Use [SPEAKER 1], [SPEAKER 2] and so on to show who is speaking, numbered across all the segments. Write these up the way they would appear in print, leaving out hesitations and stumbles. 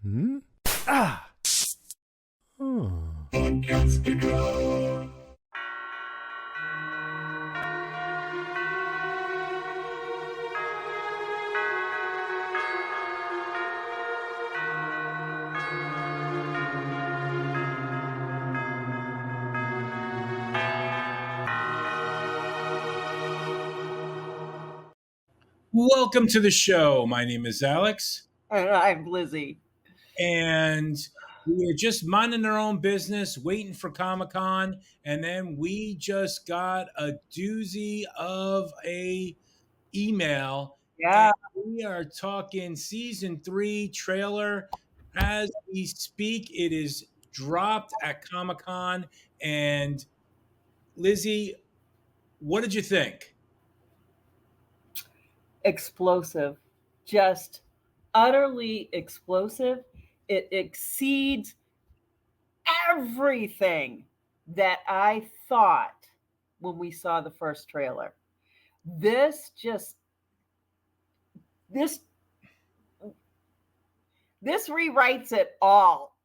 [SPEAKER 1] Hmm? Ah! Oh.
[SPEAKER 2] Welcome to the show. My name is Alex.
[SPEAKER 3] And I'm Lizzie.
[SPEAKER 2] And we are just minding our own business, waiting for Comic-Con. And then we just got a doozy of a email.
[SPEAKER 3] Yeah.
[SPEAKER 2] And we are talking season 3 trailer. As we speak, it is dropped at Comic-Con. And Lizzie, what did you think?
[SPEAKER 3] Explosive. Just utterly explosive. It exceeds everything that I thought when we saw the first trailer. This rewrites it all.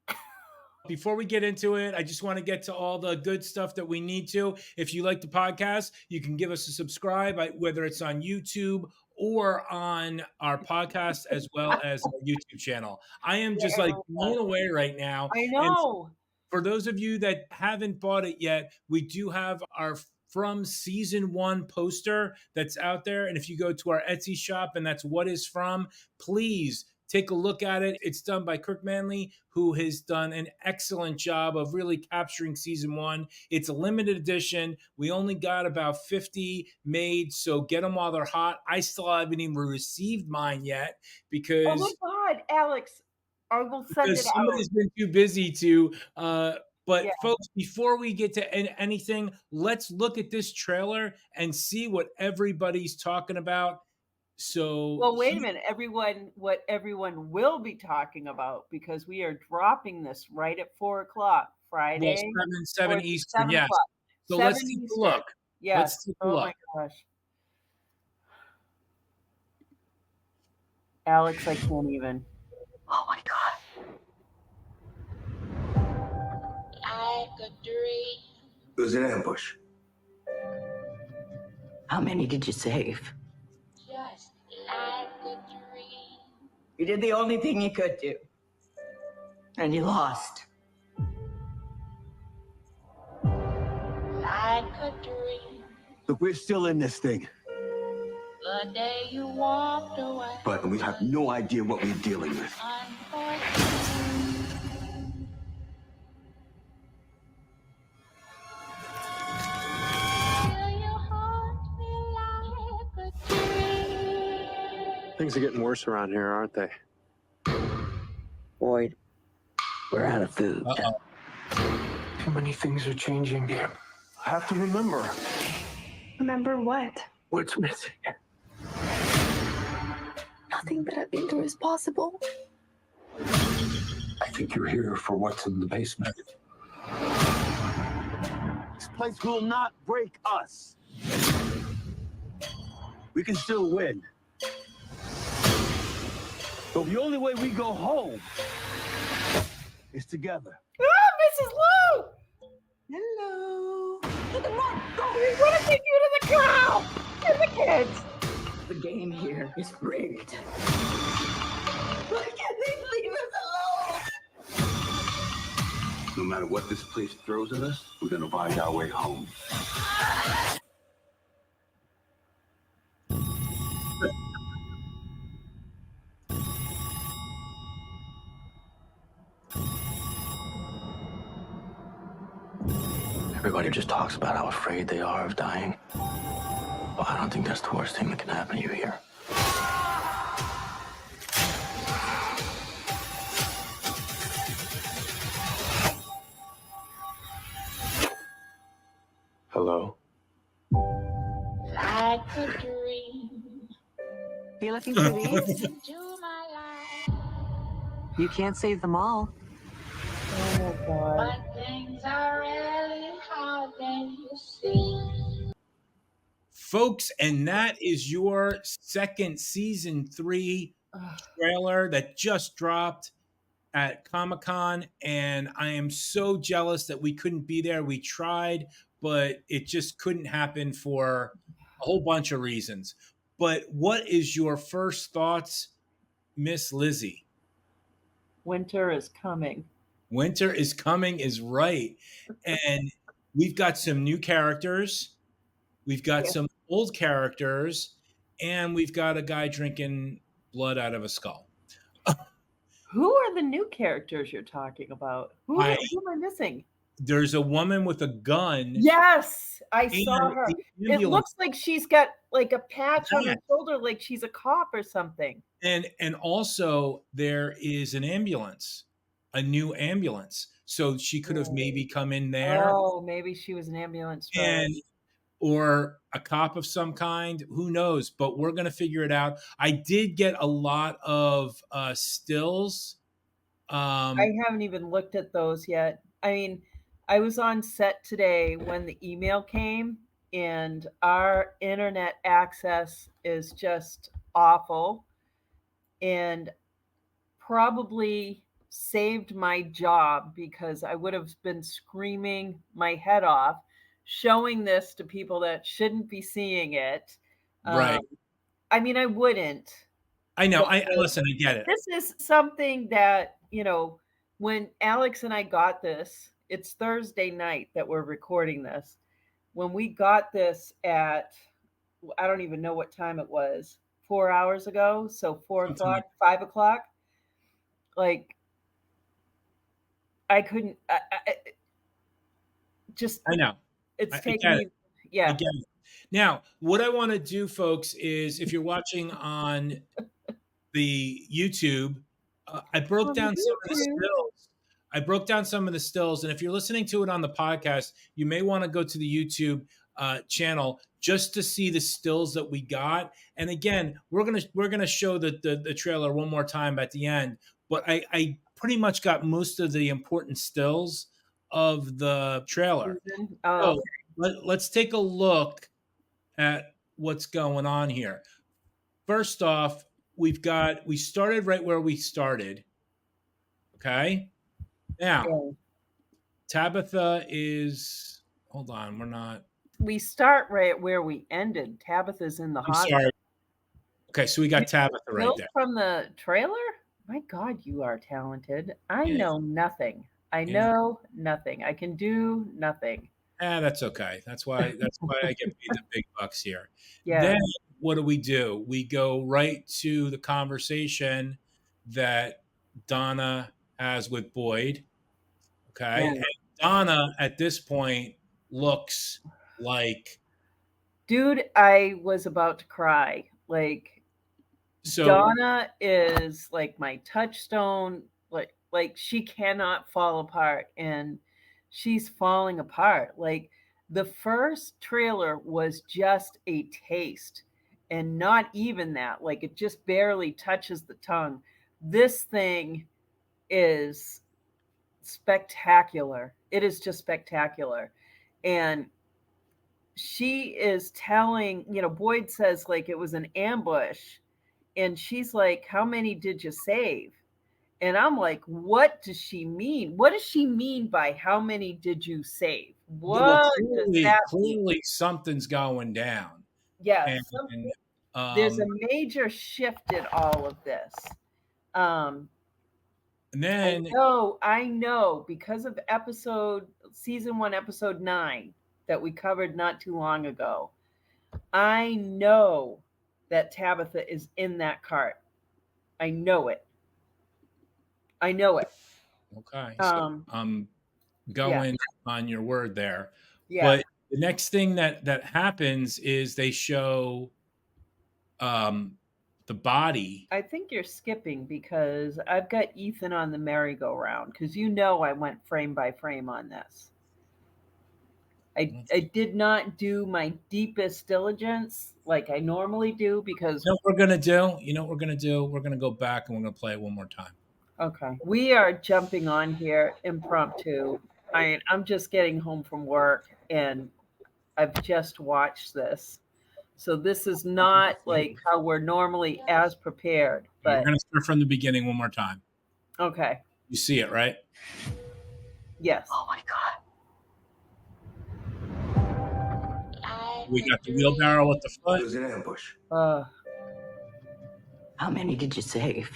[SPEAKER 2] Before we get into it, I just want to get to all the good stuff that we need to. If you like the podcast, you can give us a subscribe, whether it's on YouTube or on our podcast, as well as our YouTube channel. I am just like blown away right now.
[SPEAKER 3] I know.
[SPEAKER 2] And for those of you that haven't bought it yet, we do have our From Season 1 poster that's out there. And if you go to our Etsy shop, and that's What Is From, please take a look at it. It's done by Kirk Manley, who has done an excellent job of really capturing season 1. It's a limited edition. We only got about 50 made, so get them while they're hot. I still haven't even received mine yet because...
[SPEAKER 3] Oh my God, Alex, I will send it out.
[SPEAKER 2] Somebody's been too busy to... But yeah. Folks, before we get to anything, let's look at this trailer and see what everybody's talking about. So,
[SPEAKER 3] well, wait a minute. What everyone will be talking about, because we are dropping this right at 4:00 Friday.
[SPEAKER 2] Well, 7 Eastern, yes. So let's take a look.
[SPEAKER 3] Yes.
[SPEAKER 2] Let's take a look.
[SPEAKER 3] My gosh. Alex, I can't even. Oh my God.
[SPEAKER 4] Like a dream.
[SPEAKER 5] It was an ambush.
[SPEAKER 6] How many did you save?
[SPEAKER 4] Just like a dream.
[SPEAKER 6] You did the only thing you could do. And you lost.
[SPEAKER 4] Like a dream.
[SPEAKER 5] Look, we're still in this thing.
[SPEAKER 4] The day you walked away.
[SPEAKER 5] But we have no idea what we're dealing with.
[SPEAKER 7] Things are getting worse around here, aren't they?
[SPEAKER 6] Boyd, we're out of food.
[SPEAKER 7] Too many things are changing. I have to remember.
[SPEAKER 8] Remember what?
[SPEAKER 7] What's missing?
[SPEAKER 8] Nothing that I've been through is possible.
[SPEAKER 7] I think you're here for what's in the basement.
[SPEAKER 5] This place will not break us. We can still win. But the only way we go home is together.
[SPEAKER 3] Ah, Mrs. Lou!
[SPEAKER 6] Hello.
[SPEAKER 3] Run! Go! We want to take you to the cow! And the kids!
[SPEAKER 6] The game here is rigged. Why can't they leave us alone?
[SPEAKER 5] No matter what this place throws at us, we're gonna find our way home.
[SPEAKER 7] Everybody just talks about how afraid they are of dying. Well, I don't think that's the worst thing that can happen to you here. Hello?
[SPEAKER 4] Like a dream.
[SPEAKER 6] You looking for these?
[SPEAKER 4] Into my life.
[SPEAKER 6] You can't save them all.
[SPEAKER 3] Oh my God.
[SPEAKER 4] But things are really how they seem.
[SPEAKER 2] Folks, and that is your second season 3 trailer that just dropped. at Comic-Con, and I am so jealous that we couldn't be there. We tried, but it just couldn't happen for a whole bunch of reasons. But what is your first thoughts, Miss Lizzie?
[SPEAKER 3] Winter is coming.
[SPEAKER 2] Winter is coming is right. And we've got some new characters. We've got
[SPEAKER 3] Yeah.
[SPEAKER 2] some old characters, and we've got a guy drinking blood out of a skull.
[SPEAKER 3] Who are the new characters you're talking about? Who am I missing?
[SPEAKER 2] There's a woman with a gun.
[SPEAKER 3] Yes, I
[SPEAKER 2] and
[SPEAKER 3] saw her.
[SPEAKER 2] the
[SPEAKER 3] It
[SPEAKER 2] ambulance.
[SPEAKER 3] looks like she's got like a patch on her
[SPEAKER 2] Patch.
[SPEAKER 3] shoulder, like she's a cop or something.
[SPEAKER 2] And also there is an ambulance, a new ambulance. So she could have maybe come in there
[SPEAKER 3] Oh, maybe she was an ambulance driver.
[SPEAKER 2] and or a cop of some kind. Who knows? But we're gonna figure it out. I did get a lot of stills.
[SPEAKER 3] I haven't even looked at those yet. I mean, I was on set today when the email came, and our internet access is just awful and probably saved my job because I would have been screaming my head off showing this to people that shouldn't be seeing it.
[SPEAKER 2] Right.
[SPEAKER 3] I mean, I wouldn't.
[SPEAKER 2] I know. Listen, I get it.
[SPEAKER 3] This is something that, when Alex and I got this, it's Thursday night that we're recording this. When we got this at, I don't even know what time it was, 4 hours ago. So 4 o'clock, 5 o'clock. Like, I couldn't,
[SPEAKER 2] I know.
[SPEAKER 3] It's
[SPEAKER 2] I
[SPEAKER 3] taking
[SPEAKER 2] get
[SPEAKER 3] me,
[SPEAKER 2] it.
[SPEAKER 3] yeah.
[SPEAKER 2] I get it. Now, what I want to do, folks, is if you're watching on the YouTube, I broke down some of the stills. I broke down some of the stills, and if you're listening to it on the podcast, you may want to go to the YouTube channel just to see the stills that we got. And again, we're gonna show the trailer one more time at the end. But I pretty much got most of the important stills of the trailer.
[SPEAKER 3] Oh,
[SPEAKER 2] So let's take a look at what's going on here. First off, we started right where we started. Okay. Now,
[SPEAKER 3] okay.
[SPEAKER 2] Tabitha is, hold on,
[SPEAKER 3] We start right where we ended. Tabitha's in the
[SPEAKER 2] I'm
[SPEAKER 3] hospital.
[SPEAKER 2] sorry. Okay, so we got Tabitha right
[SPEAKER 3] Note
[SPEAKER 2] there.
[SPEAKER 3] from the trailer? My God, you are talented. I
[SPEAKER 2] Yeah.
[SPEAKER 3] know nothing. I
[SPEAKER 2] Yeah.
[SPEAKER 3] know nothing. I can do nothing.
[SPEAKER 2] That's okay. That's why I get paid the big bucks here.
[SPEAKER 3] Yeah.
[SPEAKER 2] Then what do? We go right to the conversation that Donna has with Boyd. Okay.
[SPEAKER 3] Yeah.
[SPEAKER 2] And Donna at this point looks like,
[SPEAKER 3] Dude, I was about to cry. Like,
[SPEAKER 2] so
[SPEAKER 3] Donna is like my touchstone. Like she cannot fall apart, and she's falling apart. Like, the first trailer was just a taste, and not even that. Like, it just barely touches the tongue. This thing is spectacular. It is just spectacular. And she is telling, Boyd says like it was an ambush, and she's like, how many did you save? And I'm like, what does she mean? What does she mean by how many did you save? What does that mean?
[SPEAKER 2] Clearly something's going down.
[SPEAKER 3] Yeah,
[SPEAKER 2] And,
[SPEAKER 3] there's a major shift in all of this.
[SPEAKER 2] and then
[SPEAKER 3] I know because of season 1, episode 9 that we covered not too long ago. I know that Tabitha is in that cart. I know it.
[SPEAKER 2] okay. So I'm going on your word there.
[SPEAKER 3] Yeah.
[SPEAKER 2] But the next thing that happens is they show the body.
[SPEAKER 3] I think you're skipping because I've got Ethan on the merry-go-round because I went frame by frame on this. I did not do my deepest diligence like I normally do because...
[SPEAKER 2] You know what we're going to do? We're going to go back and we're going to play it one more time.
[SPEAKER 3] Okay. We are jumping on here impromptu. I'm just getting home from work and I've just watched this. So this is not like how we're normally as prepared. But
[SPEAKER 2] we're going to start from the beginning one more time.
[SPEAKER 3] Okay.
[SPEAKER 2] You see it, right?
[SPEAKER 3] Yes.
[SPEAKER 6] Oh my God.
[SPEAKER 2] We got the wheelbarrow with the
[SPEAKER 5] It
[SPEAKER 2] foot.
[SPEAKER 5] was an ambush.
[SPEAKER 6] How many did you save?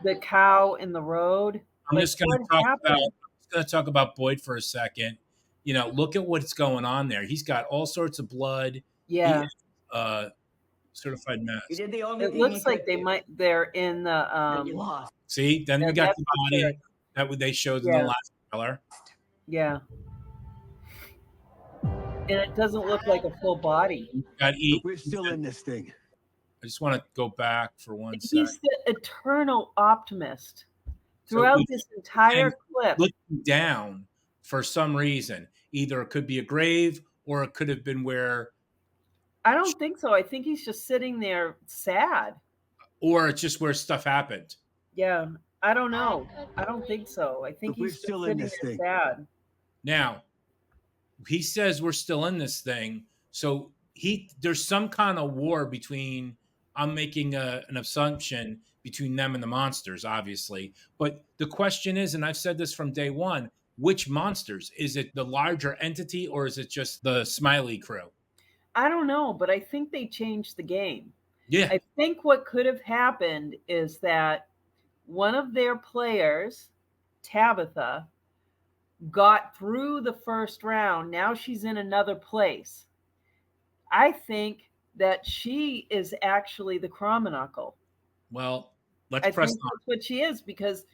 [SPEAKER 3] The cow in the road.
[SPEAKER 2] I'm
[SPEAKER 3] Like,
[SPEAKER 2] just going
[SPEAKER 3] what
[SPEAKER 2] to talk about.
[SPEAKER 3] happened?
[SPEAKER 2] I'm just going to talk about Boyd for a second. You know, look at what's going on there. He's got all sorts of blood. He
[SPEAKER 3] Yeah.
[SPEAKER 2] is certified
[SPEAKER 6] You
[SPEAKER 2] mess.
[SPEAKER 6] did the only
[SPEAKER 3] It
[SPEAKER 6] thing you
[SPEAKER 3] looks like
[SPEAKER 6] could
[SPEAKER 3] they
[SPEAKER 6] do.
[SPEAKER 3] might. They're in the.
[SPEAKER 6] But you lost.
[SPEAKER 2] See, then we
[SPEAKER 3] Yeah,
[SPEAKER 2] got
[SPEAKER 3] that's
[SPEAKER 2] the
[SPEAKER 3] for
[SPEAKER 2] body
[SPEAKER 3] sure.
[SPEAKER 2] that they showed in the
[SPEAKER 3] Yeah.
[SPEAKER 2] last trailer.
[SPEAKER 3] Yeah. And it doesn't look like a full body.
[SPEAKER 2] Got eat.
[SPEAKER 5] We're still in this thing.
[SPEAKER 2] I just want to go back for one
[SPEAKER 3] He's
[SPEAKER 2] sec.
[SPEAKER 3] the eternal optimist
[SPEAKER 2] So
[SPEAKER 3] throughout
[SPEAKER 2] we-
[SPEAKER 3] this entire clip.
[SPEAKER 2] looking down for some reason. Either it could be a grave or it could have been where,
[SPEAKER 3] I don't think so. I think he's just sitting there sad.
[SPEAKER 2] or it's just where stuff happened.
[SPEAKER 3] Yeah. I don't know. I don't think so. I think
[SPEAKER 5] We're
[SPEAKER 3] he's just
[SPEAKER 5] still in
[SPEAKER 3] sitting
[SPEAKER 5] this
[SPEAKER 3] there
[SPEAKER 5] thing.
[SPEAKER 3] sad.
[SPEAKER 2] Now, he says we're still in this thing. So there's some kind of war between, I'm making an assumption between them and the monsters, obviously. But the question is, and I've said this from day one, which monsters? Is it the larger entity or is it just the Smiley crew?
[SPEAKER 3] I don't know, but I think they changed the game.
[SPEAKER 2] Yeah.
[SPEAKER 3] I think what could have happened is that one of their players, Tabitha, got through the first round. Now she's in another place. I think that she is actually the Cromanuncle.
[SPEAKER 2] Well, let's
[SPEAKER 3] I
[SPEAKER 2] press
[SPEAKER 3] think
[SPEAKER 2] on.
[SPEAKER 3] that's what she is because,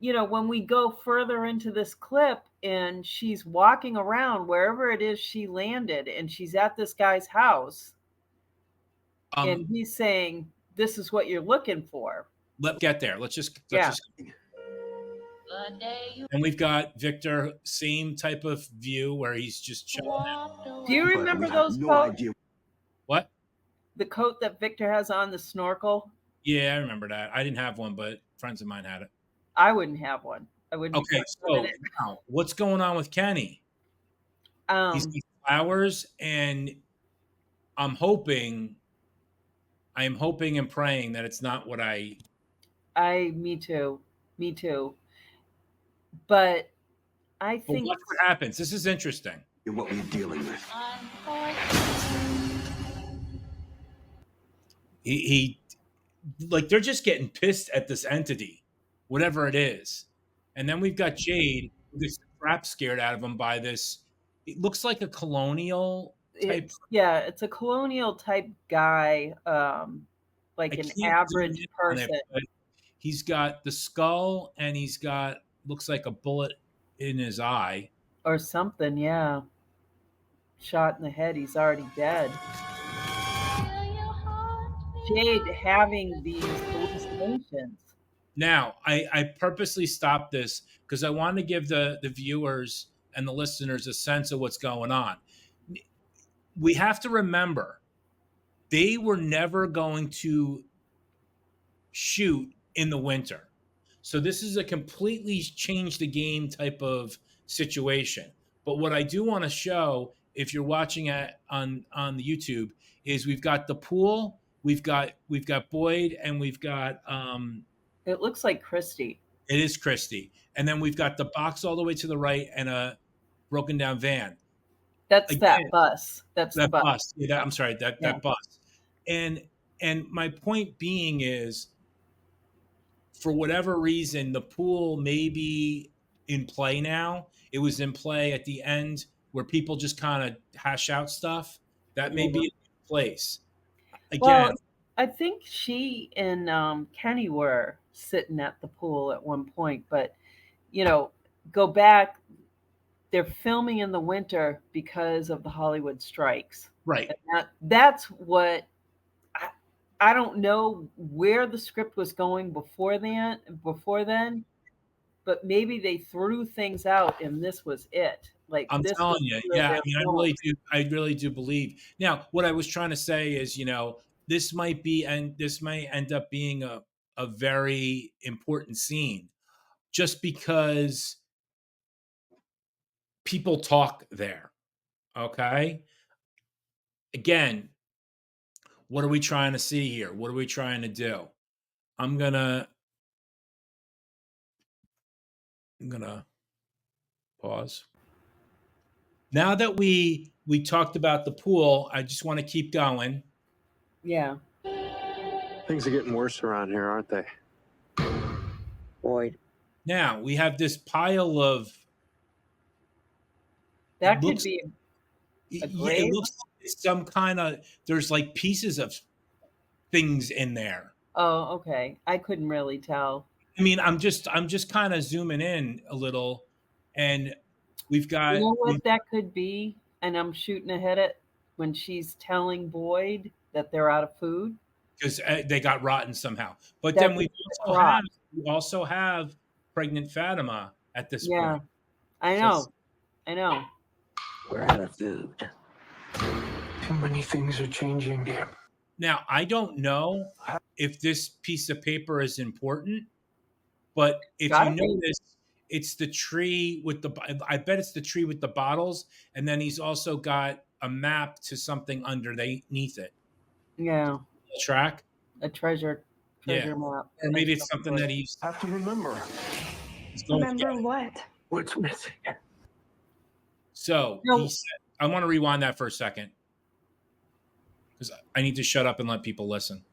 [SPEAKER 3] when we go further into this clip and she's walking around wherever it is she landed and she's at this guy's house and he's saying, this is what you're looking for.
[SPEAKER 2] Let's get there. Let's just. And we've got Victor, same type of view where he's just chilling out.
[SPEAKER 3] Do you remember
[SPEAKER 5] But we have
[SPEAKER 3] those
[SPEAKER 5] no
[SPEAKER 3] coats?
[SPEAKER 5] idea.
[SPEAKER 2] What?
[SPEAKER 3] The coat that Victor has on, the snorkel?
[SPEAKER 2] Yeah, I remember that. I didn't have one, but friends of mine had it.
[SPEAKER 3] I wouldn't have one. I wouldn't.
[SPEAKER 2] Okay, so now, what's going on with Kenny? He's got flowers, and I'm hoping and praying that it's not what I.
[SPEAKER 3] Me too. But I
[SPEAKER 2] But
[SPEAKER 3] think
[SPEAKER 2] watch what happens. This is interesting.
[SPEAKER 5] You're what we're dealing with.
[SPEAKER 2] He like they're just getting pissed at this entity, whatever it is. And then we've got Jade, who gets the crap scared out of him by this. It looks like a colonial type.
[SPEAKER 3] it's a colonial type guy, like
[SPEAKER 2] I
[SPEAKER 3] an
[SPEAKER 2] can't
[SPEAKER 3] average
[SPEAKER 2] zoom in on it,
[SPEAKER 3] person.
[SPEAKER 2] but he's got the skull and he's got looks like a bullet in his eye.
[SPEAKER 3] Or something, yeah. Shot in the head, he's already dead. Jade having these hallucinations.
[SPEAKER 2] Now, I purposely stopped this because I want to give the viewers and the listeners a sense of what's going on. We have to remember, they were never going to shoot in the winter. So this is a completely change the game type of situation. But what I do want to show, if you're watching on the YouTube, is we've got the pool, we've got Boyd, and we've got
[SPEAKER 3] It looks like Christy.
[SPEAKER 2] it is Christy, and then we've got the box all the way to the right and a broken down van.
[SPEAKER 3] That's that
[SPEAKER 2] Again,
[SPEAKER 3] bus. That's the
[SPEAKER 2] That
[SPEAKER 3] bus.
[SPEAKER 2] bus. Yeah, I'm sorry,
[SPEAKER 3] Yeah.
[SPEAKER 2] that bus. And my point being is, for whatever reason, the pool may be in play now. It was in play at the end where people just kind of hash out stuff. That may be in place. Again,
[SPEAKER 3] Well, I think she and Kenny were sitting at the pool at one point, but go back. They're filming in the winter because of the Hollywood strikes.
[SPEAKER 2] right.
[SPEAKER 3] And that's what I don't know where the script was going before then, but maybe they threw things out and this was it. Like
[SPEAKER 2] I'm
[SPEAKER 3] this
[SPEAKER 2] telling
[SPEAKER 3] was
[SPEAKER 2] you,
[SPEAKER 3] where
[SPEAKER 2] yeah. I
[SPEAKER 3] they're
[SPEAKER 2] mean,
[SPEAKER 3] going.
[SPEAKER 2] I really do believe. Now, what I was trying to say is, this might end up being a very important scene, just because people talk there. Okay. Again, what are we trying to see here? What are we trying to do? I'm gonna I'm gonna pause. Now that we talked about the pool, I just want to keep going.
[SPEAKER 3] Yeah.
[SPEAKER 9] Things are getting worse around here, aren't they?
[SPEAKER 3] Boyd.
[SPEAKER 2] Now we have this pile of.
[SPEAKER 3] That could
[SPEAKER 2] looks,
[SPEAKER 3] be a
[SPEAKER 2] it
[SPEAKER 3] grave.
[SPEAKER 2] looks like it's some kind of. There's like pieces of things in there.
[SPEAKER 3] Oh, okay. I couldn't really tell.
[SPEAKER 2] I mean, I'm just kind of zooming in a little, and we've got.
[SPEAKER 3] You know what that could be? And I'm shooting ahead at when she's telling Boyd that they're out of food.
[SPEAKER 2] Because they got rotten somehow. But
[SPEAKER 3] That
[SPEAKER 2] then we
[SPEAKER 3] could be a
[SPEAKER 2] also have pregnant Fatima at this
[SPEAKER 3] Yeah,
[SPEAKER 2] point.
[SPEAKER 3] I know. I know.
[SPEAKER 7] We're out of food. Too many things are changing.
[SPEAKER 2] Now, I don't know if this piece of paper is important, but if
[SPEAKER 3] Gotta
[SPEAKER 2] you
[SPEAKER 3] be.
[SPEAKER 2] notice, it's the tree with the. I bet it's the tree with the bottles, and then he's also got a map to something underneath it.
[SPEAKER 3] Yeah,
[SPEAKER 2] Track.
[SPEAKER 3] a treasure
[SPEAKER 2] Yeah.
[SPEAKER 3] map.
[SPEAKER 2] Or maybe it's something that he's
[SPEAKER 9] Have to remember.
[SPEAKER 2] going to
[SPEAKER 8] Remember
[SPEAKER 2] get.
[SPEAKER 8] what?
[SPEAKER 7] What's missing?
[SPEAKER 2] So
[SPEAKER 3] No.
[SPEAKER 2] he said, I want to rewind that for a second because I need to shut up and let people listen.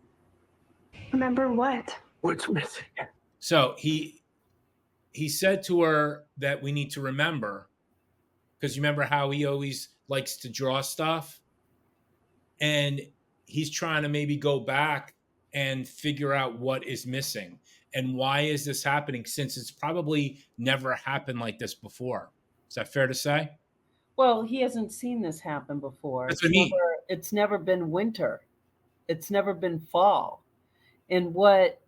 [SPEAKER 8] Remember what?
[SPEAKER 7] What's missing?
[SPEAKER 2] So he said to her that we need to remember, because you remember how he always likes to draw stuff, and he's trying to maybe go back and figure out what is missing and why is this happening, since it's probably never happened like this before. Is that fair to say?
[SPEAKER 3] Well, he hasn't seen this happen before.
[SPEAKER 2] That's what I mean.
[SPEAKER 3] It's never been winter. It's never been fall. And what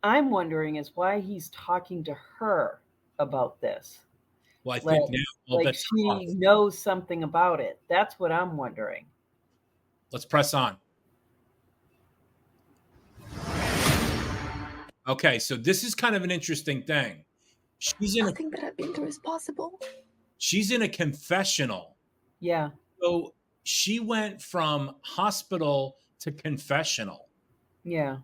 [SPEAKER 3] I'm wondering is why he's talking to her about this.
[SPEAKER 2] Well, I think now all
[SPEAKER 3] Like
[SPEAKER 2] bets are off.
[SPEAKER 3] she knows something about it. That's what I'm wondering.
[SPEAKER 2] Let's press on. Okay, so this is kind of an interesting thing. She's in
[SPEAKER 8] Nothing that I've been through is possible.
[SPEAKER 2] she's in a confessional.
[SPEAKER 3] Yeah.
[SPEAKER 2] So she went from hospital to confessional.
[SPEAKER 3] Yeah.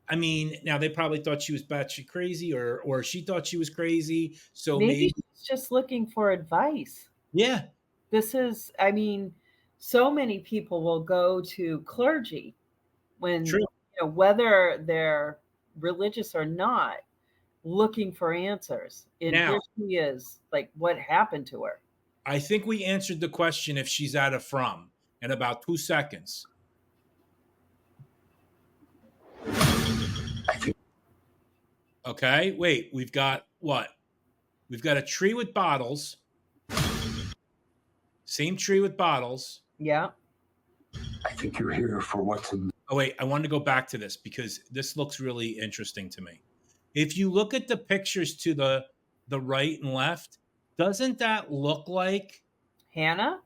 [SPEAKER 2] I mean, now they probably thought she was batshit crazy, or she thought she was crazy. So
[SPEAKER 3] Maybe
[SPEAKER 2] maybe
[SPEAKER 3] she's just looking for advice.
[SPEAKER 2] yeah.
[SPEAKER 3] This is, I mean, so many people will go to clergy when,
[SPEAKER 2] True.
[SPEAKER 3] whether they're religious or not, looking for answers. And
[SPEAKER 2] Now-
[SPEAKER 3] here she is, like, what happened to her?
[SPEAKER 2] I think we answered the question if she's out of from in about 2 seconds. Okay, wait, we've got what? We've got a tree with bottles. Same tree with bottles.
[SPEAKER 3] Yeah.
[SPEAKER 7] I think you're here for what's in.
[SPEAKER 2] Oh, wait, I wanted to go back to this because this looks really interesting to me. If you look at the pictures to the right and left, doesn't that look like
[SPEAKER 3] Hannah?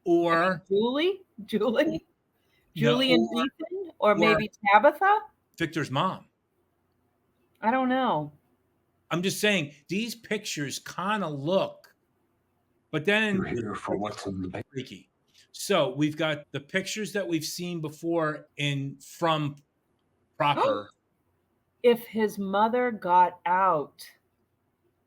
[SPEAKER 2] or
[SPEAKER 3] Julie?
[SPEAKER 2] No,
[SPEAKER 3] Julie and Ethan? Or maybe Tabitha?
[SPEAKER 2] Victor's mom?
[SPEAKER 3] I don't know.
[SPEAKER 2] I'm just saying these pictures kind of look, but then
[SPEAKER 7] You're here for what's in the.
[SPEAKER 2] freaky. So we've got the pictures that we've seen before from proper.
[SPEAKER 3] If his mother got out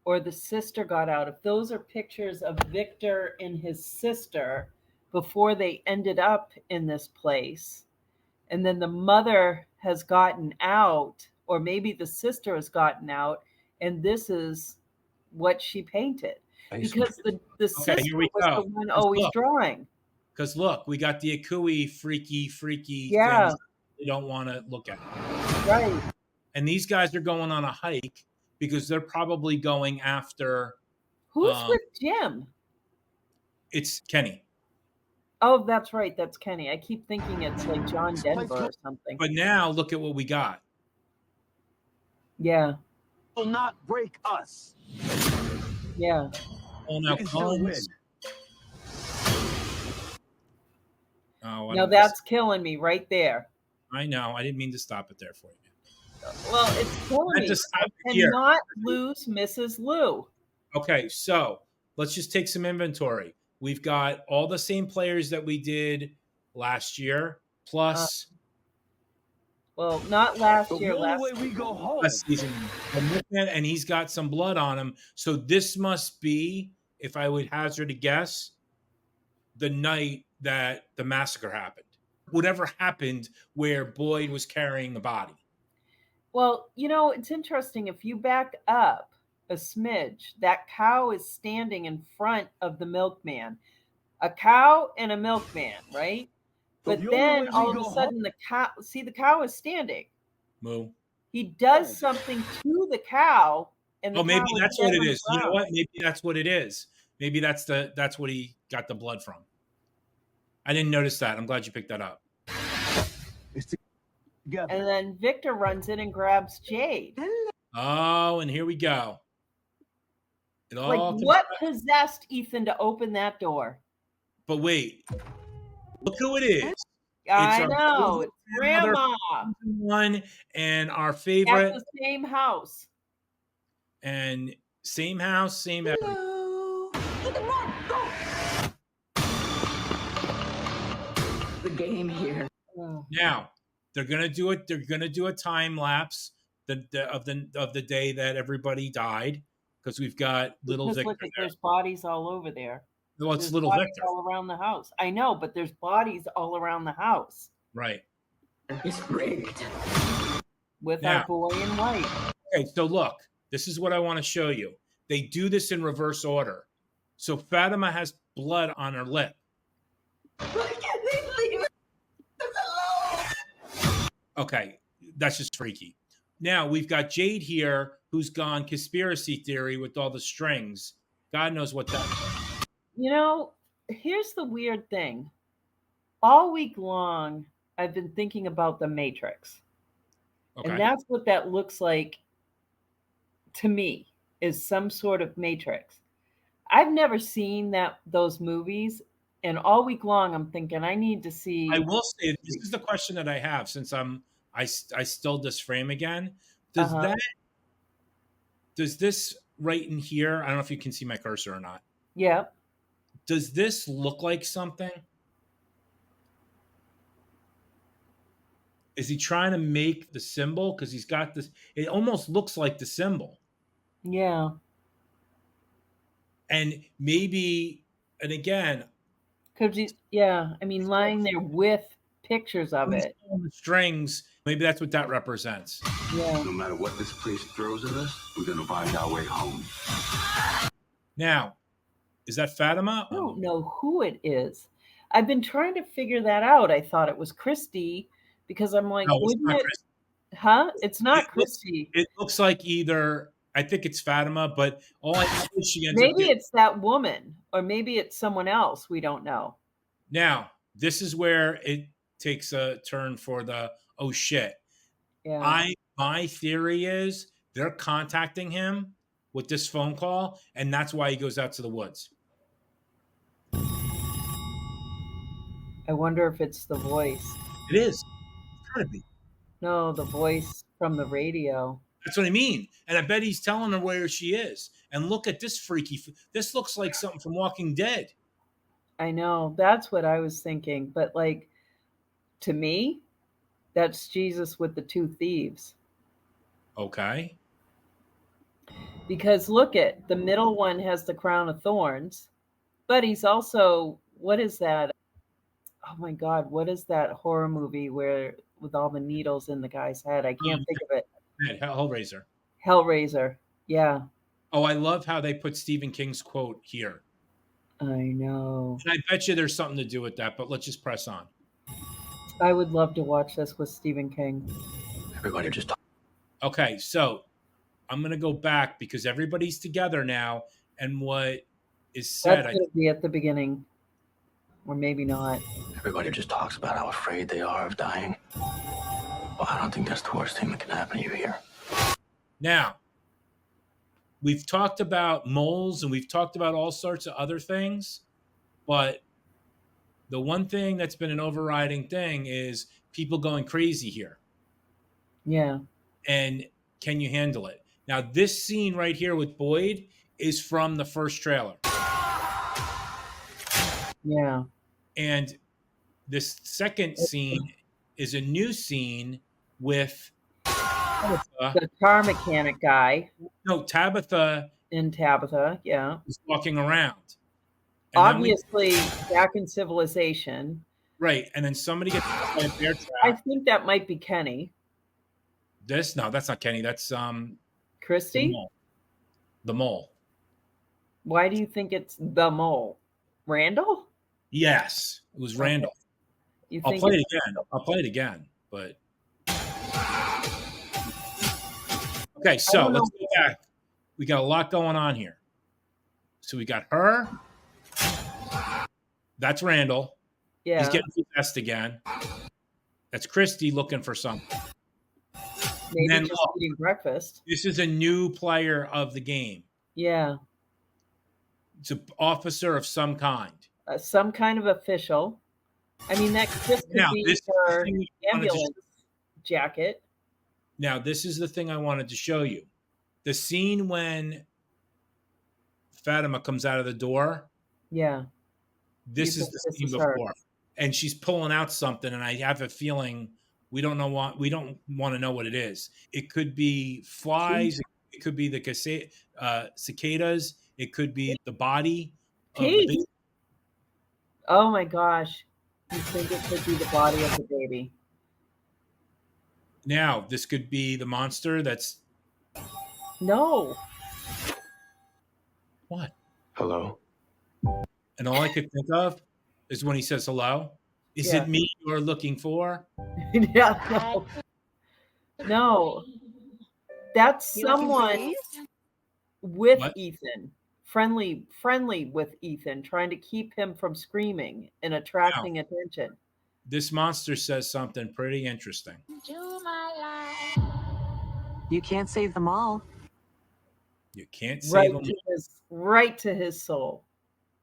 [SPEAKER 3] or the sister got out, if those are pictures of Victor and his sister before they ended up in this place, and then the mother has gotten out, or maybe the sister has gotten out, and this is what she painted. Because the sister
[SPEAKER 2] here we
[SPEAKER 3] was
[SPEAKER 2] go.
[SPEAKER 3] the one
[SPEAKER 2] Let's
[SPEAKER 3] always
[SPEAKER 2] look.
[SPEAKER 3] drawing.
[SPEAKER 2] Because look, we got the Akui freaky
[SPEAKER 3] Yeah.
[SPEAKER 2] things you don't want to look at.
[SPEAKER 3] Right.
[SPEAKER 2] And these guys are going on a hike because they're probably going after.
[SPEAKER 3] Who's with Jim?
[SPEAKER 2] It's Kenny.
[SPEAKER 3] Oh, that's right. That's Kenny. I keep thinking it's like John Denver or something.
[SPEAKER 2] But now look at what we got.
[SPEAKER 3] Yeah.
[SPEAKER 5] Will not break us.
[SPEAKER 3] Yeah.
[SPEAKER 2] Oh, now
[SPEAKER 5] We can still win.
[SPEAKER 2] Collins. Oh,
[SPEAKER 3] Now that's killing me right there.
[SPEAKER 2] I know. I didn't mean to stop it there for you.
[SPEAKER 3] Well, it's killing
[SPEAKER 2] I
[SPEAKER 3] me.
[SPEAKER 2] just
[SPEAKER 3] I
[SPEAKER 2] stopped it here.
[SPEAKER 3] cannot lose Mrs. Lou.
[SPEAKER 2] Okay, so let's just take some inventory. We've got all the same players that we did last year, plus
[SPEAKER 3] Well, not last
[SPEAKER 5] But
[SPEAKER 3] year.
[SPEAKER 5] the only
[SPEAKER 3] Last
[SPEAKER 5] way we go home.
[SPEAKER 2] Last season. I'm looking at, and he's got some blood on him. So this must be, if I would hazard a guess, the night that the massacre happened. Whatever happened where Boyd was carrying the body.
[SPEAKER 3] Well, it's interesting. If you back up a smidge, that cow is standing in front of the milkman. A cow and a milkman, right? But
[SPEAKER 5] the only
[SPEAKER 3] then
[SPEAKER 5] way we
[SPEAKER 3] all of
[SPEAKER 5] go
[SPEAKER 3] a
[SPEAKER 5] home-
[SPEAKER 3] sudden the cow is standing.
[SPEAKER 2] Moo.
[SPEAKER 3] He does something to the cow, and the
[SPEAKER 2] Oh, maybe
[SPEAKER 3] cow is
[SPEAKER 2] that's
[SPEAKER 3] dead
[SPEAKER 2] what it
[SPEAKER 3] on the
[SPEAKER 2] is. You know
[SPEAKER 3] ground.
[SPEAKER 2] what? Maybe that's what it is. Maybe that's what he got the blood from. I didn't notice that. I'm glad you picked that up.
[SPEAKER 5] It's together.
[SPEAKER 3] And then Victor runs in and grabs Jade.
[SPEAKER 2] Oh, and here we go. It all
[SPEAKER 3] Like,
[SPEAKER 2] comes
[SPEAKER 3] what
[SPEAKER 2] back-
[SPEAKER 3] possessed Ethan to open that door?
[SPEAKER 2] But wait, look who it is.
[SPEAKER 3] I
[SPEAKER 2] our
[SPEAKER 3] know. It's
[SPEAKER 2] grandmother
[SPEAKER 3] Grandma
[SPEAKER 2] one and our
[SPEAKER 3] at
[SPEAKER 2] favorite
[SPEAKER 3] the same house.
[SPEAKER 2] and same house, same everything.
[SPEAKER 6] The game here.
[SPEAKER 3] Oh.
[SPEAKER 2] Now they're gonna do it. They're gonna do a time lapse of the day that everybody died because we've got little
[SPEAKER 3] Because
[SPEAKER 2] Victor.
[SPEAKER 3] look,
[SPEAKER 2] There.
[SPEAKER 3] there's bodies all over there.
[SPEAKER 2] Well, it's
[SPEAKER 3] There's
[SPEAKER 2] little
[SPEAKER 3] bodies
[SPEAKER 2] Victor,
[SPEAKER 3] all around the house. I know, but there's bodies all around the house
[SPEAKER 2] right?
[SPEAKER 6] It's rigged.
[SPEAKER 3] with
[SPEAKER 2] Now-
[SPEAKER 3] our boy in white.
[SPEAKER 2] Okay, so look, this is what I want to show you. They do this in reverse order. So Fatima has blood on her lip.
[SPEAKER 6] Why can't they leave us alone?
[SPEAKER 2] Okay, that's just freaky. Now we've got Jade here who's gone conspiracy theory with all the strings. God knows what that.
[SPEAKER 3] Here's the weird thing. All week long, I've been thinking about the Matrix.
[SPEAKER 2] Okay.
[SPEAKER 3] And that's what that looks like to me, is some sort of Matrix. I've never seen those movies, and all week long I'm thinking I need to see.
[SPEAKER 2] I will say this is the question that I have since I stilled this frame again. Does this right in here? I don't know if you can see my cursor or not.
[SPEAKER 3] Yeah.
[SPEAKER 2] Does this look like something? Is he trying to make the symbol? Because he's got this, it almost looks like the symbol.
[SPEAKER 3] Yeah.
[SPEAKER 2] And maybe, and again,
[SPEAKER 3] Because lying there with pictures of it.
[SPEAKER 2] on the strings, maybe that's what that represents.
[SPEAKER 3] Yeah.
[SPEAKER 7] No matter what this place throws at us, we're gonna find our way home.
[SPEAKER 2] Now, is that Fatima?
[SPEAKER 3] I don't know who it is. I've been trying to figure that out. I thought it was Christy because I'm like,
[SPEAKER 2] No, it's
[SPEAKER 3] wouldn't
[SPEAKER 2] not
[SPEAKER 3] it?
[SPEAKER 2] Chris.
[SPEAKER 3] Huh? It's not
[SPEAKER 2] It looks-
[SPEAKER 3] Christy.
[SPEAKER 2] It looks like either, I think it's Fatima, but all I know is she ends up
[SPEAKER 3] Maybe
[SPEAKER 2] getting-
[SPEAKER 3] it's that woman, or maybe it's someone else. We don't know.
[SPEAKER 2] Now, this is where it takes a turn for the, oh shit.
[SPEAKER 3] Yeah.
[SPEAKER 2] My theory is they're contacting him with this phone call, and that's why he goes out to the woods.
[SPEAKER 3] I wonder if it's the voice.
[SPEAKER 2] It is. It's gotta be.
[SPEAKER 3] No, the voice from the radio.
[SPEAKER 2] That's what I mean. And I bet he's telling her where she is. And look at this this looks like something from Walking Dead.
[SPEAKER 3] I know. That's what I was thinking. But like, to me, that's Jesus with the two thieves.
[SPEAKER 2] Okay.
[SPEAKER 3] Because look at the middle one has the crown of thorns, but he's also, what is that? Oh my God, what is that horror movie where with all the needles in the guy's head? I can't think of it.
[SPEAKER 2] Hellraiser.
[SPEAKER 3] Hellraiser. Yeah,
[SPEAKER 2] Oh, I love how they put Stephen King's quote here.
[SPEAKER 3] I know.
[SPEAKER 2] And I bet you there's something to do with that, but let's just press on.
[SPEAKER 3] I would love to watch this with Stephen King.
[SPEAKER 7] Everybody just talk.
[SPEAKER 2] Okay, so I'm going to go back because everybody's together now. And what is said,
[SPEAKER 3] That's going to be at the beginning, or maybe not.
[SPEAKER 7] Everybody just talks about how afraid they are of dying. Well, I don't think that's the worst thing that can happen to you here.
[SPEAKER 2] now, we've talked about moles and we've talked about all sorts of other things, but the one thing that's been an overriding thing is people going crazy here.
[SPEAKER 3] Yeah.
[SPEAKER 2] And can you handle it? Now, this scene right here with Boyd is from the first trailer.
[SPEAKER 3] Yeah.
[SPEAKER 2] And this second scene is a new scene with Tabitha.
[SPEAKER 3] The car mechanic guy
[SPEAKER 2] No, Tabitha
[SPEAKER 3] in Tabitha, yeah.
[SPEAKER 2] is walking around. And then
[SPEAKER 3] Obviously, back in civilization.
[SPEAKER 2] right. And then somebody gets caught by a bear
[SPEAKER 3] I
[SPEAKER 2] trap.
[SPEAKER 3] think that might be Kenny.
[SPEAKER 2] No, that's not Kenny. That's the
[SPEAKER 3] Christy?
[SPEAKER 2] mole. The mole.
[SPEAKER 3] Why do you think it's the mole? Randall?
[SPEAKER 2] Yes, it was Randall.
[SPEAKER 3] You
[SPEAKER 2] I'll
[SPEAKER 3] think
[SPEAKER 2] play it
[SPEAKER 3] it's
[SPEAKER 2] again. I'll play it again. But okay, so
[SPEAKER 3] don't
[SPEAKER 2] let's
[SPEAKER 3] know.
[SPEAKER 2] go back. We got a lot going on here. So we got her. That's Randall.
[SPEAKER 3] Yeah.
[SPEAKER 2] He's getting possessed again. That's Christy looking for something.
[SPEAKER 3] Maybe
[SPEAKER 2] then
[SPEAKER 3] just
[SPEAKER 2] look.
[SPEAKER 3] eating breakfast.
[SPEAKER 2] This is a new player of the game.
[SPEAKER 3] Yeah.
[SPEAKER 2] It's an officer of some kind.
[SPEAKER 3] Some kind of official. I mean, that just could
[SPEAKER 2] Now,
[SPEAKER 3] be
[SPEAKER 2] this is the
[SPEAKER 3] her
[SPEAKER 2] thing I wanted to
[SPEAKER 3] ambulance jacket.
[SPEAKER 2] Now, this is the thing I wanted to show you. The scene when Fatima comes out of the door.
[SPEAKER 3] Yeah.
[SPEAKER 2] This
[SPEAKER 3] You
[SPEAKER 2] is
[SPEAKER 3] think
[SPEAKER 2] the
[SPEAKER 3] this
[SPEAKER 2] scene
[SPEAKER 3] is her.
[SPEAKER 2] before. And she's pulling out something, and I have a feeling we don't want to know what it is. It could be flies, it could be the cicadas, it could be the body of the
[SPEAKER 3] Kate.
[SPEAKER 2] baby.
[SPEAKER 3] Oh my gosh. You think it could be the body of the baby?
[SPEAKER 2] Now, this could be the monster that's
[SPEAKER 3] No.
[SPEAKER 2] what?
[SPEAKER 7] Hello?
[SPEAKER 2] And all I could think of is when he says hello. Is
[SPEAKER 3] Yeah.
[SPEAKER 2] it me you're looking for?
[SPEAKER 3] Yeah, no. No. That's
[SPEAKER 8] You looking for
[SPEAKER 3] someone
[SPEAKER 8] these?
[SPEAKER 3] with
[SPEAKER 2] What?
[SPEAKER 3] Ethan. Friendly with Ethan, trying to keep him from screaming and attracting attention.
[SPEAKER 2] This monster says something pretty interesting.
[SPEAKER 4] Do my life.
[SPEAKER 6] You can't save them all.
[SPEAKER 2] You can't
[SPEAKER 3] Right
[SPEAKER 2] save them.
[SPEAKER 3] right to his soul.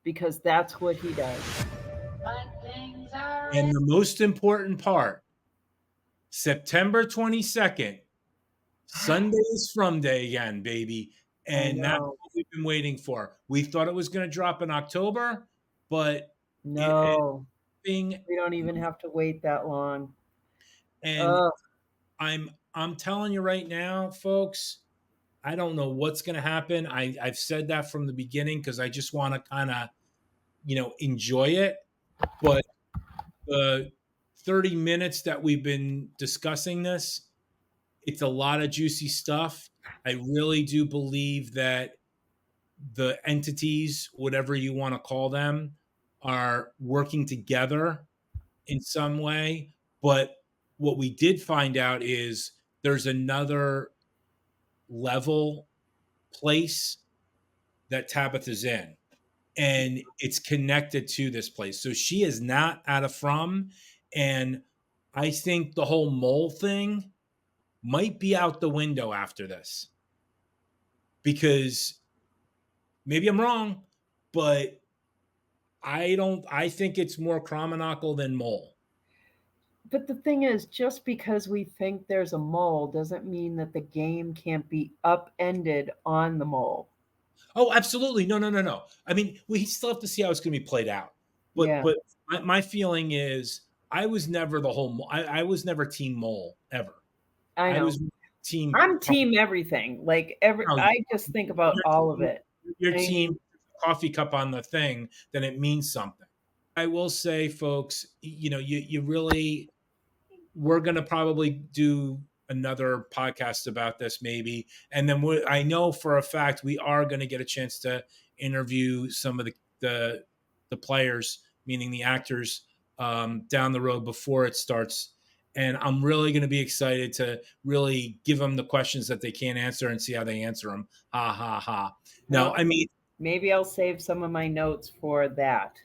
[SPEAKER 3] Because that's what he does.
[SPEAKER 4] But things are
[SPEAKER 2] And the most important part, September 22nd, Sunday is From Day again, baby. And that's
[SPEAKER 3] know.
[SPEAKER 2] what we've been waiting for. We thought it was going to drop in October, but
[SPEAKER 3] No.
[SPEAKER 2] we
[SPEAKER 3] don't even have to wait that long.
[SPEAKER 2] and
[SPEAKER 3] Ugh.
[SPEAKER 2] I'm telling you right now, folks, I don't know what's going to happen. I've said that from the beginning because I just want to kind of, enjoy it. But the 30 minutes that we've been discussing this, it's a lot of juicy stuff. I really do believe that the entities, whatever you want to call them, are working together in some way. But what we did find out is there's another level place that Tabitha's in, and it's connected to this place. So she is not out of From, and I think the whole mole thing might be out the window after this, because maybe I'm wrong, but I think it's more Cromonacle than mole.
[SPEAKER 3] But the thing is, just because we think there's a mole doesn't mean that the game can't be upended on the mole.
[SPEAKER 2] Oh, absolutely. No. I mean, we still have to see how it's going to be played out. But
[SPEAKER 3] Yeah.
[SPEAKER 2] but my feeling is I was never the whole I was never team mole ever.
[SPEAKER 3] I know.
[SPEAKER 2] was team
[SPEAKER 3] I'm team everything. Like
[SPEAKER 2] No,
[SPEAKER 3] I just think about
[SPEAKER 2] you're
[SPEAKER 3] all of
[SPEAKER 2] team-
[SPEAKER 3] it.
[SPEAKER 2] Your
[SPEAKER 3] I mean-
[SPEAKER 2] team coffee cup on the thing, then it means something. I will say, folks, you really, we're going to probably do another podcast about this maybe. And then I know for a fact we are going to get a chance to interview some of the players, meaning the actors, down the road before it starts. And I'm really going to be excited to really give them the questions that they can't answer and see how they answer them. Ha, ha, ha. No,
[SPEAKER 3] Well,
[SPEAKER 2] I mean,
[SPEAKER 3] maybe I'll save some of my notes for that.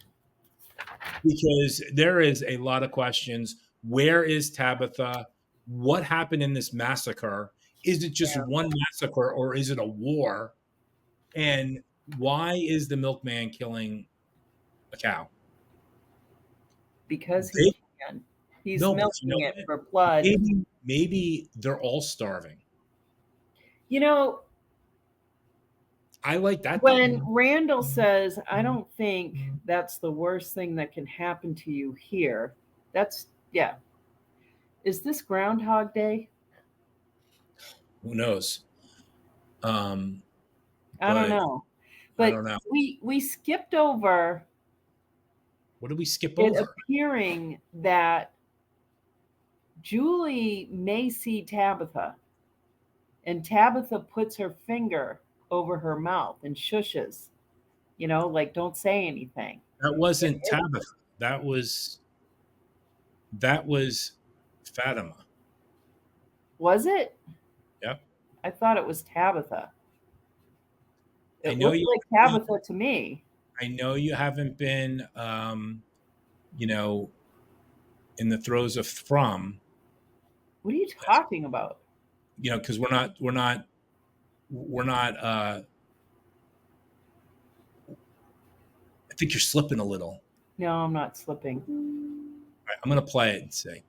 [SPEAKER 2] because there is a lot of questions. Where is Tabitha? What happened in this massacre? Is it just one massacre or is it a war? And why is the milkman killing a cow?
[SPEAKER 3] Because he can. He's
[SPEAKER 2] No, but
[SPEAKER 3] milking
[SPEAKER 2] you know
[SPEAKER 3] it
[SPEAKER 2] what?
[SPEAKER 3] for blood.
[SPEAKER 2] Maybe they're all starving.
[SPEAKER 3] You know,
[SPEAKER 2] I like that.
[SPEAKER 3] when Randall says, I don't think that's the worst thing that can happen to you here, that's, yeah. Is this Groundhog Day?
[SPEAKER 2] Who knows?
[SPEAKER 3] I don't
[SPEAKER 2] But
[SPEAKER 3] know.
[SPEAKER 2] I
[SPEAKER 3] But
[SPEAKER 2] don't know.
[SPEAKER 3] we skipped over
[SPEAKER 2] What did we skip
[SPEAKER 3] it
[SPEAKER 2] over?
[SPEAKER 3] appearing that Julie may see Tabitha, and Tabitha puts her finger over her mouth and shushes, like don't say anything.
[SPEAKER 2] That wasn't Tabitha. That was Fatima.
[SPEAKER 3] Was it?
[SPEAKER 2] Yep.
[SPEAKER 3] I thought it was Tabitha.
[SPEAKER 2] I
[SPEAKER 3] It
[SPEAKER 2] know
[SPEAKER 3] looked
[SPEAKER 2] you.
[SPEAKER 3] like Tabitha to me.
[SPEAKER 2] I know you haven't been, you know, in the throes of From,
[SPEAKER 3] What are you talking about?
[SPEAKER 2] because we're not. I think you're slipping a little.
[SPEAKER 3] No, I'm not slipping.
[SPEAKER 2] All right, I'm gonna play it and see.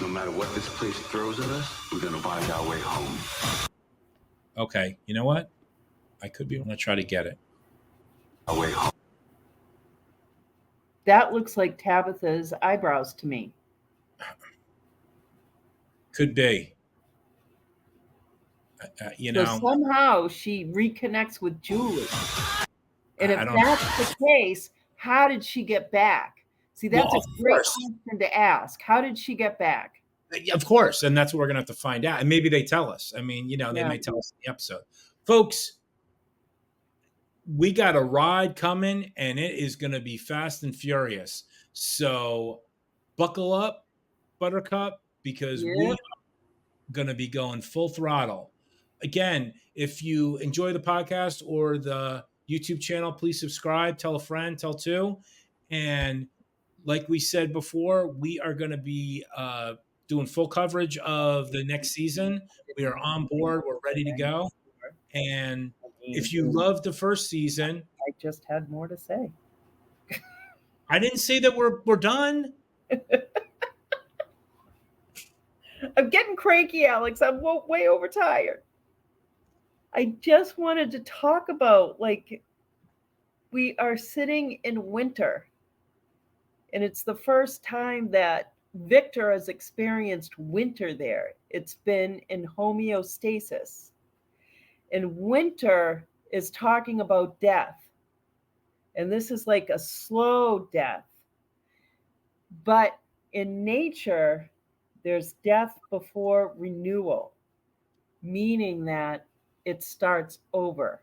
[SPEAKER 7] No matter what this place throws at us, we're gonna find our way home.
[SPEAKER 2] Okay, you know what? I could be. I'm gonna try to get it.
[SPEAKER 7] Our way home.
[SPEAKER 3] That looks like Tabitha's eyebrows to me.
[SPEAKER 2] Could be.
[SPEAKER 3] So somehow she reconnects with Julie. And if that's the case, how did she get back? See, that's a great question to ask. How did she get back?
[SPEAKER 2] Of course, and that's what we're gonna have to find out. And maybe they tell us. I mean, they may tell us in the episode. Folks, we got a ride coming, and it is gonna be fast and furious. So buckle up, Buttercup, because we are gonna be going full throttle. Again, if you enjoy the podcast or the YouTube channel, please subscribe, tell a friend, tell two. And like we said before, we are going to be doing full coverage of the next season. We are on board. We're ready to go. And if you loved the first season,
[SPEAKER 3] I just had more to say.
[SPEAKER 2] I didn't say that we're done.
[SPEAKER 3] I'm getting cranky, Alex. I'm way overtired. I just wanted to talk about, we are sitting in winter, and it's the first time that Victor has experienced winter there. It's been in homeostasis. And winter is talking about death. And this is like a slow death. But in nature, there's death before renewal, meaning that it starts over.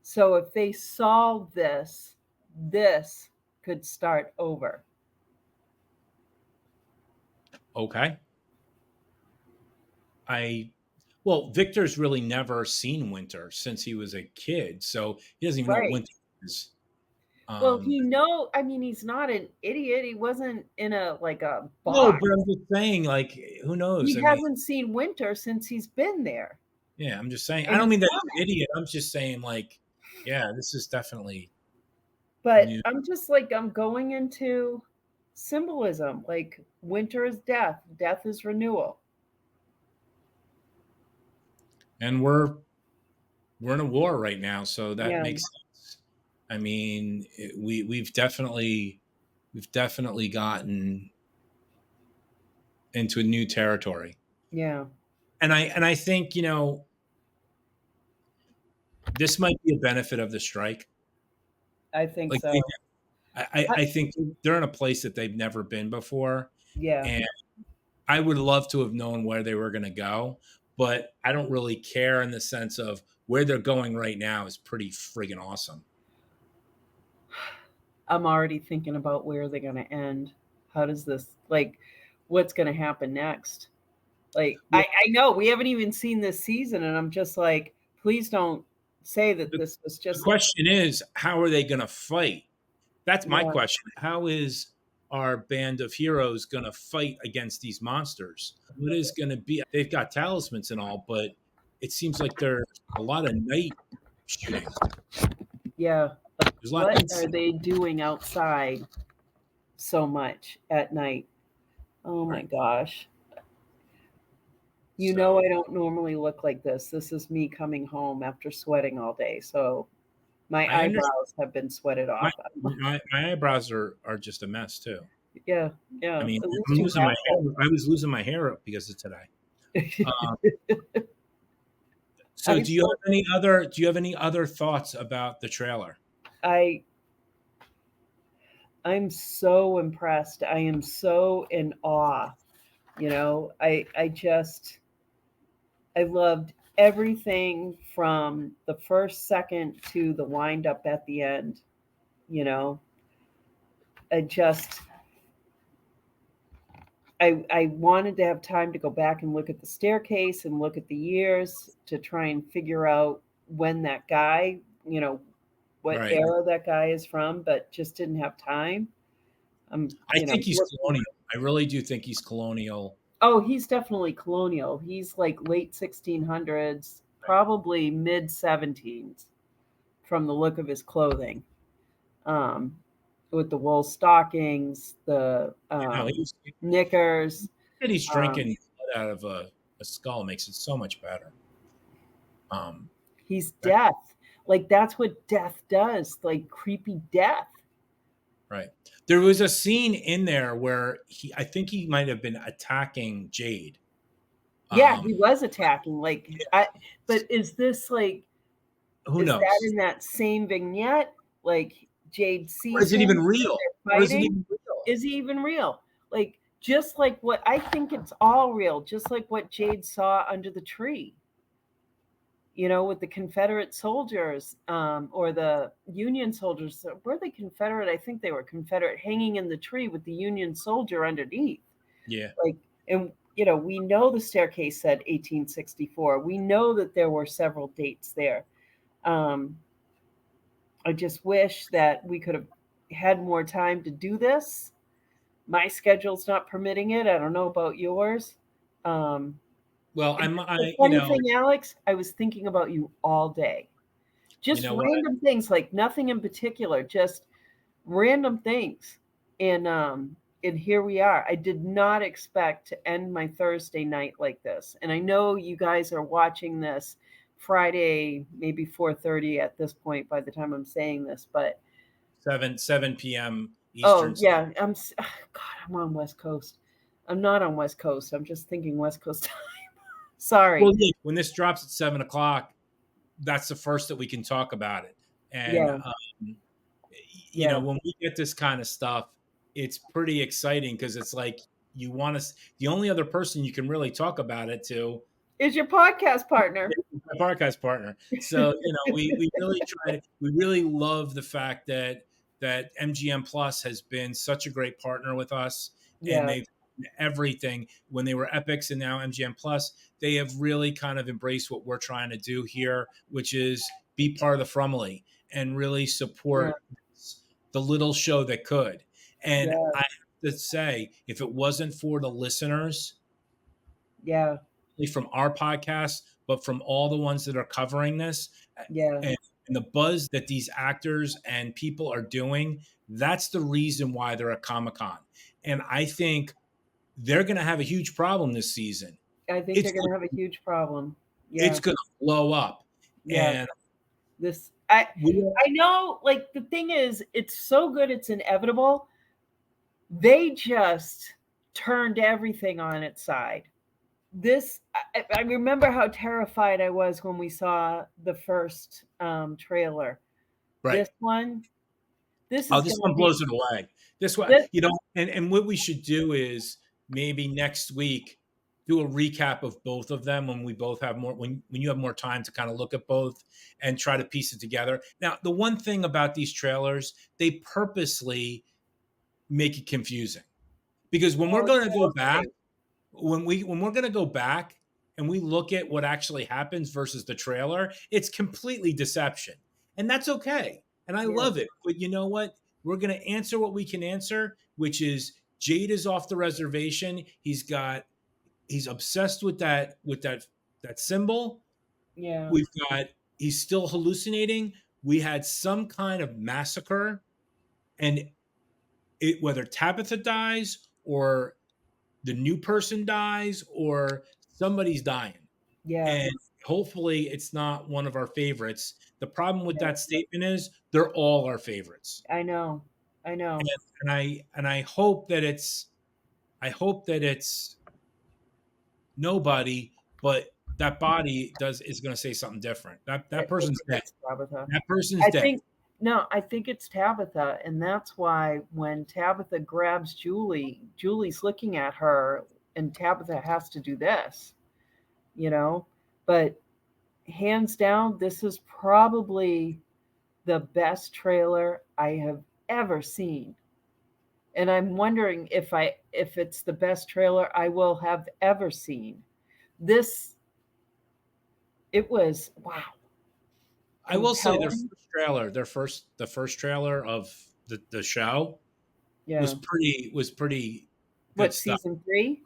[SPEAKER 3] So if they solve this could start over.
[SPEAKER 2] Okay. Victor's really never seen winter since he was a kid, so he doesn't even know what winter is.
[SPEAKER 3] Well, he's not an idiot. He wasn't in a box.
[SPEAKER 2] No, but I'm just saying, who knows?
[SPEAKER 3] He hasn't seen winter since he's been there.
[SPEAKER 2] Yeah, I'm just saying. I don't mean that he's an idiot. I'm just saying, this is definitely.
[SPEAKER 3] But new. I'm just I'm going into symbolism. Winter is death. Death is renewal.
[SPEAKER 2] And we're in a war right now, so that makes sense. I mean, we've definitely gotten into a new territory.
[SPEAKER 3] Yeah.
[SPEAKER 2] And I think, this might be a benefit of the strike.
[SPEAKER 3] I think so.
[SPEAKER 2] I think they're in a place that they've never been before.
[SPEAKER 3] Yeah.
[SPEAKER 2] And I would love to have known where they were going to go, but I don't really care in the sense of where they're going right now is pretty friggin' awesome.
[SPEAKER 3] I'm already thinking about where they're going to end. How does this, what's going to happen next? I know we haven't even seen this season, and I'm just please don't say that this was just.
[SPEAKER 2] The question is, how are they going to fight? That's my question. How is our band of heroes going to fight against these monsters? What is going to be? They've got talismans and all, but it seems like there's a lot of night shooting.
[SPEAKER 3] Yeah.
[SPEAKER 2] What
[SPEAKER 3] are they doing outside so much at night? Oh my gosh. I don't normally look like this. This is me coming home after sweating all day. So my eyebrows have been sweated off.
[SPEAKER 2] My eyebrows are just a mess too.
[SPEAKER 3] Yeah.
[SPEAKER 2] I mean,
[SPEAKER 3] At least
[SPEAKER 2] I'm
[SPEAKER 3] you
[SPEAKER 2] losing
[SPEAKER 3] have
[SPEAKER 2] my hair. I was losing my hair up because of today. Um, so
[SPEAKER 3] I
[SPEAKER 2] do you have any other thoughts about the trailer?
[SPEAKER 3] I I'm so impressed. I am so in awe. I loved everything from the first second to the wind up at the end. You know, I just I wanted to have time to go back and look at the staircase and look at the years to try and figure out when that guy, what
[SPEAKER 2] Right.
[SPEAKER 3] era that guy is from, but just didn't have time.
[SPEAKER 2] I think he's
[SPEAKER 3] Looking.
[SPEAKER 2] colonial. I really do think he's colonial.
[SPEAKER 3] Oh, he's definitely colonial. He's like late 1600s, probably mid 17s from the look of his clothing. Um, with the wool stockings, the
[SPEAKER 2] He's
[SPEAKER 3] knickers.
[SPEAKER 2] that he's
[SPEAKER 3] Um,
[SPEAKER 2] drinking blood out of a skull makes it so much better.
[SPEAKER 3] he's
[SPEAKER 2] Right.
[SPEAKER 3] death. Like that's what death does, like creepy death.
[SPEAKER 2] Right. There was a scene in there where I think he might have been attacking Jade.
[SPEAKER 3] Yeah, he was attacking. But is this like,
[SPEAKER 2] Who
[SPEAKER 3] is that
[SPEAKER 2] knows?
[SPEAKER 3] in that same vignette? Like Jade
[SPEAKER 2] Or
[SPEAKER 3] sees
[SPEAKER 2] is it
[SPEAKER 3] him,
[SPEAKER 2] even real?
[SPEAKER 3] they're
[SPEAKER 2] Or is it
[SPEAKER 3] fighting.
[SPEAKER 2] even real?
[SPEAKER 3] Is he even real? Like, just like what I think it's all real, just like what Jade saw under the tree, with the Confederate soldiers, or the Union soldiers. Were they Confederate? I think they were Confederate, hanging in the tree with the Union soldier underneath.
[SPEAKER 2] Yeah.
[SPEAKER 3] Like, and we know the staircase said 1864. We know that there were several dates there. I just wish that we could have had more time to do this. My schedule's not permitting it. I don't know about yours.
[SPEAKER 2] Well,
[SPEAKER 3] The funny thing, Alex, I was thinking about you all day. Just
[SPEAKER 2] You know what?
[SPEAKER 3] random things, like nothing in particular, just random things. And here we are. I did not expect to end my Thursday night like this. And I know you guys are watching this Friday, maybe 4:30 at this point by the time I'm saying this, but
[SPEAKER 2] 7 p.m. Eastern.
[SPEAKER 3] oh yeah, God, I'm on West Coast. I'm not on West Coast. I'm just thinking West Coast time. Sorry.
[SPEAKER 2] Well, yeah, when this drops at 7 o'clock, that's the first that we can talk about it. And
[SPEAKER 3] Yeah.
[SPEAKER 2] when we get this kind of stuff, it's pretty exciting because it's like you want to. The only other person you can really talk about it to
[SPEAKER 3] Is your podcast partner.
[SPEAKER 2] my podcast partner. So we really try to. We really love the fact that MGM Plus has been such a great partner with us,
[SPEAKER 3] Yeah.
[SPEAKER 2] and they've done everything when they were Epics and now MGM Plus. They have really kind of embraced what we're trying to do here, which is be part of the Frumley and really support the little show that could. And
[SPEAKER 3] Yeah.
[SPEAKER 2] I have to say, if it wasn't for the listeners,
[SPEAKER 3] Yeah.
[SPEAKER 2] from our podcast, but from all the ones that are covering this,
[SPEAKER 3] Yeah.
[SPEAKER 2] and the buzz that these actors and people are doing, that's the reason why they're at Comic-Con. And I think they're going to have a huge problem this season.
[SPEAKER 3] I think they're going to have a huge problem. Yeah.
[SPEAKER 2] It's going to blow up.
[SPEAKER 3] Yeah.
[SPEAKER 2] And
[SPEAKER 3] I know, like, the thing is, it's so good, it's inevitable. They just turned everything on its side. I remember how terrified I was when we saw the first trailer.
[SPEAKER 2] Right.
[SPEAKER 3] This
[SPEAKER 2] one blows it away. This one, and what we should do is maybe next week do a recap of both of them when we both have more, when you have more time to kind of look at both and try to piece it together. Now, the one thing about these trailers, they purposely make it confusing, because when we're going to go back, when we're going to go back and we look at what actually happens versus the trailer, it's completely deception, and that's okay. And I love it. But you know what? We're going to answer what we can answer, which is Jade is off the reservation. He's obsessed with that symbol.
[SPEAKER 3] Yeah.
[SPEAKER 2] He's still hallucinating. We had some kind of massacre, and whether Tabitha dies or the new person dies or somebody's dying.
[SPEAKER 3] Yeah.
[SPEAKER 2] And hopefully it's not one of our favorites. The problem with that statement is they're all our favorites.
[SPEAKER 3] I know. I know.
[SPEAKER 2] And I hope that it's nobody, but that body is going to say something different. That
[SPEAKER 3] I
[SPEAKER 2] person's
[SPEAKER 3] think
[SPEAKER 2] dead.
[SPEAKER 3] it's Tabitha.
[SPEAKER 2] That person's dead.
[SPEAKER 3] I think it's Tabitha, and that's why when Tabitha grabs Julie, Julie's looking at her, and Tabitha has to do this, you know. But hands down, this is probably the best trailer I have ever seen. And I'm wondering if it's the best trailer I will have ever seen. This, it was wow.
[SPEAKER 2] I will say their
[SPEAKER 3] Compelling.
[SPEAKER 2] first trailer, the first trailer of the show
[SPEAKER 3] Yeah.
[SPEAKER 2] was pretty good
[SPEAKER 3] What,
[SPEAKER 2] stuff.
[SPEAKER 3] season 3?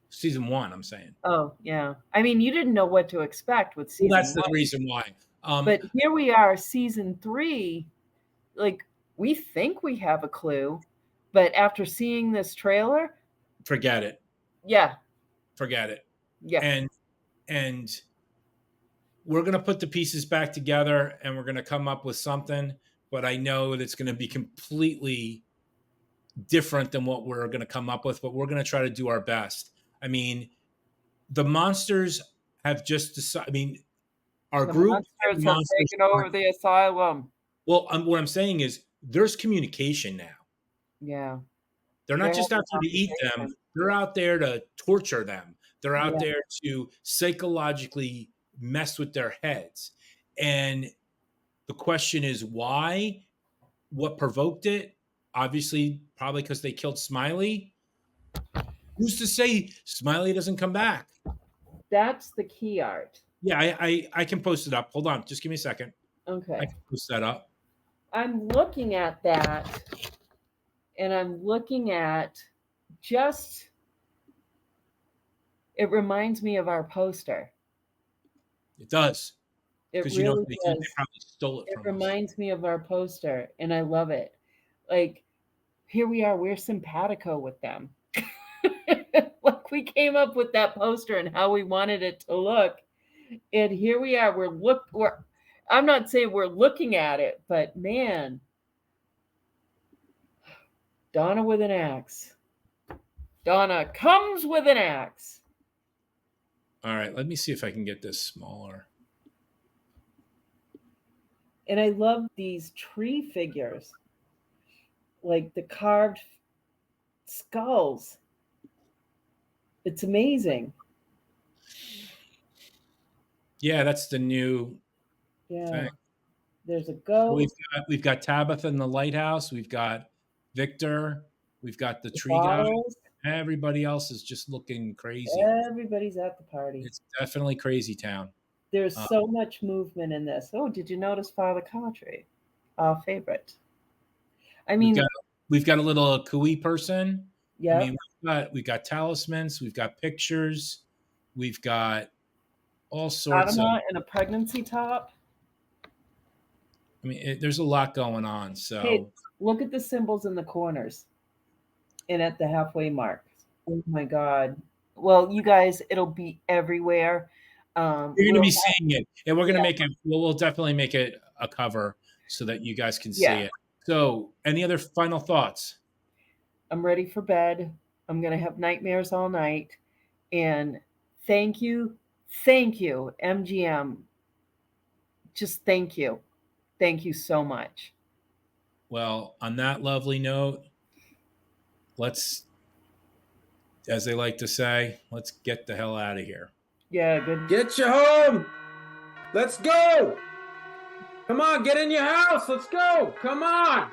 [SPEAKER 2] Season 1, I'm saying.
[SPEAKER 3] Oh, yeah. I mean, you didn't know what to expect with season
[SPEAKER 2] Well, that's
[SPEAKER 3] 1.
[SPEAKER 2] the reason why.
[SPEAKER 3] But here we are, season 3. Like, we think we have a clue, but after seeing this trailer,
[SPEAKER 2] forget it.
[SPEAKER 3] yeah,
[SPEAKER 2] Forget it.
[SPEAKER 3] yeah.
[SPEAKER 2] And we're going to put the pieces back together and we're going to come up with something, but I know that it's going to be completely different than what we're going to come up with, but we're going to try to do our best. I mean, the monsters have just decided, I mean, our
[SPEAKER 3] The
[SPEAKER 2] group
[SPEAKER 3] monsters have taken over the asylum.
[SPEAKER 2] Well, what I'm saying is there's communication now.
[SPEAKER 3] Yeah.
[SPEAKER 2] They're not just out there to eat them. They're out there to torture them. They're out there to psychologically mess with their heads. And the question is why? What provoked it? Obviously, probably because they killed Smiley. Who's to say Smiley doesn't come back?
[SPEAKER 3] That's the key art.
[SPEAKER 2] Yeah, I can post it up. Hold on. Just give me a second.
[SPEAKER 3] Okay.
[SPEAKER 2] I can post that up.
[SPEAKER 3] I'm looking at that, and I'm looking at just, it reminds me of our poster.
[SPEAKER 2] It does.
[SPEAKER 3] It
[SPEAKER 2] Because
[SPEAKER 3] really
[SPEAKER 2] they
[SPEAKER 3] does.
[SPEAKER 2] probably stole it
[SPEAKER 3] It
[SPEAKER 2] from us.
[SPEAKER 3] reminds me of our poster, and I love it. Like, here we are, we're simpatico with them. Like, we came up with that poster and how we wanted it to look. And here we are, I'm not saying we're looking at it, but man, Donna with an axe. Donna comes with an axe.
[SPEAKER 2] All right, let me see if I can get this smaller.
[SPEAKER 3] And I love these tree figures, like the carved skulls. It's amazing.
[SPEAKER 2] Yeah, that's the new thing.
[SPEAKER 3] There's a ghost.
[SPEAKER 2] We've got Tabitha in the lighthouse. We've got Victor. We've got the tree guy. Everybody else is just looking crazy.
[SPEAKER 3] Everybody's at the party.
[SPEAKER 2] It's definitely crazy town.
[SPEAKER 3] There's so much movement in this. Oh, did you notice Father Cautry? Our favorite. I mean,
[SPEAKER 2] we've got a little Kui person.
[SPEAKER 3] Yeah.
[SPEAKER 2] I mean, we've got talismans. We've got pictures. We've got all sorts of.
[SPEAKER 3] And a pregnancy top.
[SPEAKER 2] I mean, there's a lot going on. So
[SPEAKER 3] hey, look at the symbols in the corners and at the halfway mark. Oh my God. Well, you guys, it'll be everywhere.
[SPEAKER 2] You're going to be seeing it, and we're going to make it. We'll definitely make it a cover so that you guys can see it. So, any other final thoughts?
[SPEAKER 3] I'm ready for bed. I'm going to have nightmares all night. And thank you, MGM. Just thank you. Thank you so much.
[SPEAKER 2] Well, on that lovely note, let's, as they like to say, let's get the hell out of here.
[SPEAKER 3] Yeah, good.
[SPEAKER 10] Get you home. Let's go. Come on, get in your house. Let's go. Come on.